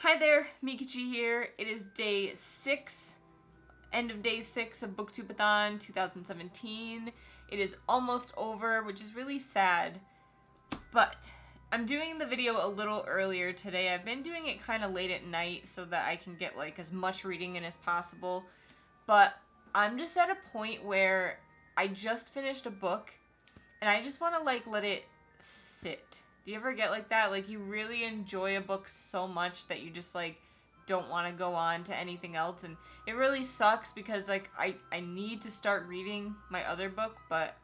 Hi there, Meekachii here. It is day 6, end of day 6 of Booktube-a-thon 2017. It is almost over, which is really sad, but I'm doing the video a little earlier today. I've been doing it kind of late at night so that I can get like as much reading in as possible, but I'm just at a point where I just finished a book and I just want to like let it sit. Do you ever get like that? Like you really enjoy a book so much that you just like don't want to go on to anything else, and it really sucks because like I need to start reading my other book, but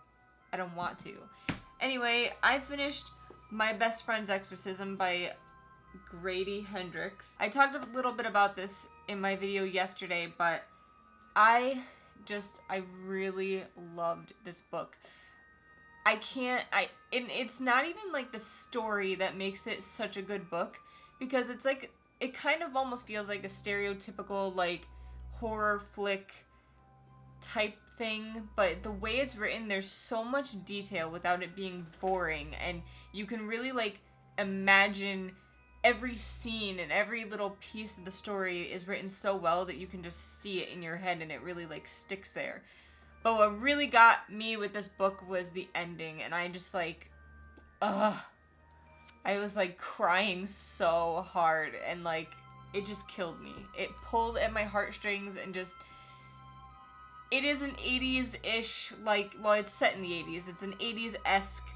I don't want to. Anyway, I finished My Best Friend's Exorcism by Grady Hendrix. I talked a little bit about this in my video yesterday, but I really loved this book. It's not even like the story that makes it such a good book, because it's like, it kind of almost feels like a stereotypical like horror flick type thing, but the way it's written, there's so much detail without it being boring, and you can really like imagine every scene and every little piece of the story is written so well that you can just see it in your head and it really like sticks there. But what really got me with this book was the ending, and I just like, I was like crying so hard, and like, it just killed me. It pulled at my heartstrings, and just, it is an 80s-ish, like, well, it's set in the 80s. It's an 80s-esque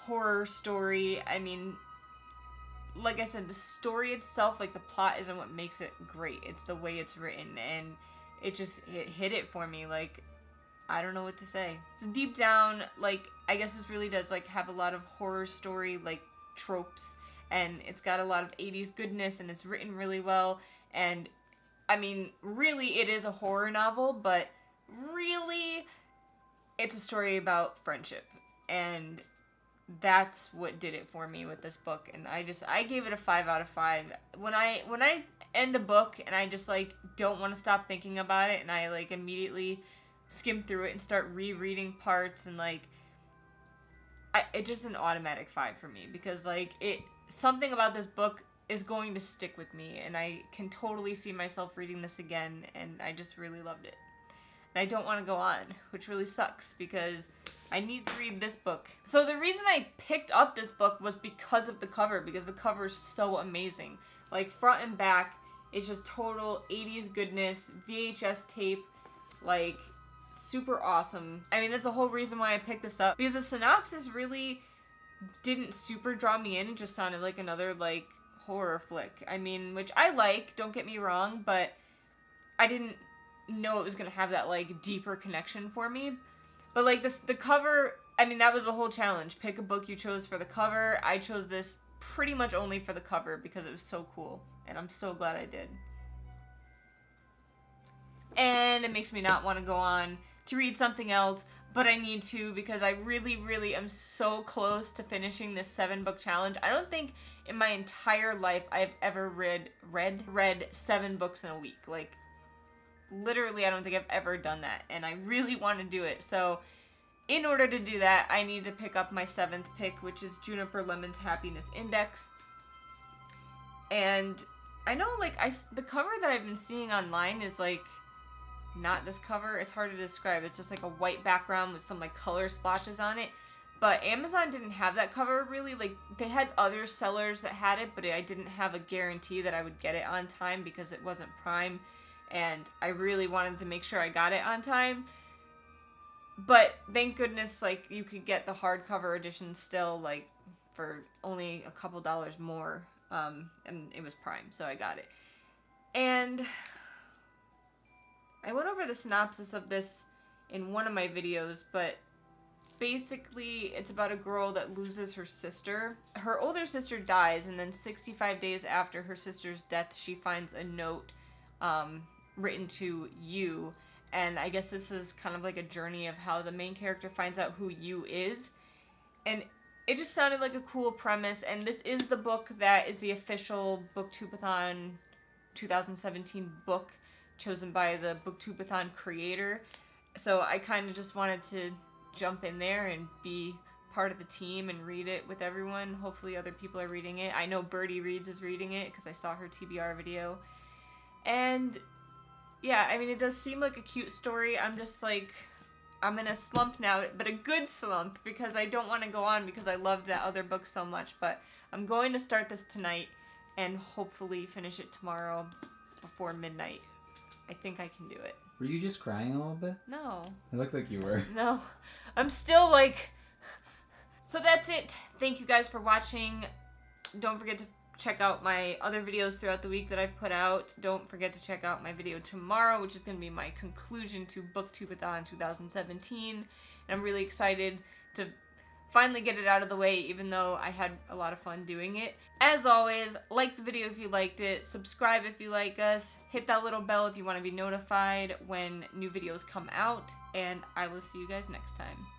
horror story. I mean, like I said, the story itself, like the plot isn't what makes it great. It's the way it's written, and it hit it for me. Like, I don't know what to say. So deep down, like, I guess this really does like have a lot of horror story like tropes, and it's got a lot of 80s goodness, and it's written really well. And I mean, really it is a horror novel, but really it's a story about friendship, and that's what did it for me with this book. And I gave it a 5 out of 5. When I end a book and I just like don't want to stop thinking about it, and I like immediately skim through it and start rereading parts, and like it's just an automatic 5 for me, because like something about this book is going to stick with me, and I can totally see myself reading this again, and I just really loved it. And I don't want to go on, which really sucks because I need to read this book. So the reason I picked up this book was because of the cover, because the cover is so amazing. Like front and back, it's just total 80s goodness, VHS tape, like super awesome. I mean, that's the whole reason why I picked this up, because the synopsis really didn't super draw me in. It just sounded like another like horror flick. I mean, which I like, don't get me wrong, but I didn't know it was gonna have that like deeper connection for me. But like the cover, I mean, that was the whole challenge. Pick a book you chose for the cover. I chose this pretty much only for the cover because it was so cool, and I'm so glad I did. And it makes me not want to go on to read something else, but I need to, because I really am so close to finishing this 7-book challenge. I don't think in my entire life I've ever read 7 books in a week. Like, literally, I don't think I've ever done that, and I really want to do it. So in order to do that, I need to pick up my 7th pick, which is Juniper Lemon's Happiness Index. And I know, like, the cover that I've been seeing online is like not this cover. It's hard to describe. It's just like a white background with some like color splotches on it. But Amazon didn't have that cover really. Like, they had other sellers that had it, but I didn't have a guarantee that I would get it on time because it wasn't Prime, and I really wanted to make sure I got it on time. But thank goodness, like, you could get the hardcover edition still, like, for only a couple dollars more, and it was Prime, so I got it. And I went over the synopsis of this in one of my videos, but basically it's about a girl that loses her sister. Her older sister dies, and then 65 days after her sister's death, she finds a note written to you. And I guess this is kind of like a journey of how the main character finds out who you is. And it just sounded like a cool premise, and this is the book that is the official Booktube-a-thon 2017 book, chosen by the Booktube-a-thon creator. So I kind of just wanted to jump in there and be part of the team and read it with everyone. Hopefully other people are reading it. I know Birdie Reads is reading it because I saw her TBR video. And yeah, I mean, it does seem like a cute story. I'm just like, I'm in a slump now, but a good slump, because I don't want to go on because I loved that other book so much. But I'm going to start this tonight and hopefully finish it tomorrow before midnight. I think I can do it. Were you just crying a little bit? No. It looked like you were. No. I'm still like... So that's it. Thank you guys for watching. Don't forget to check out my other videos throughout the week that I've put out. Don't forget to check out my video tomorrow, which is going to be my conclusion to Booktube-a-thon 2017. And I'm really excited to finally get it out of the way, even though I had a lot of fun doing it. As always, like the video if you liked it, subscribe if you like us, hit that little bell if you want to be notified when new videos come out, and I will see you guys next time.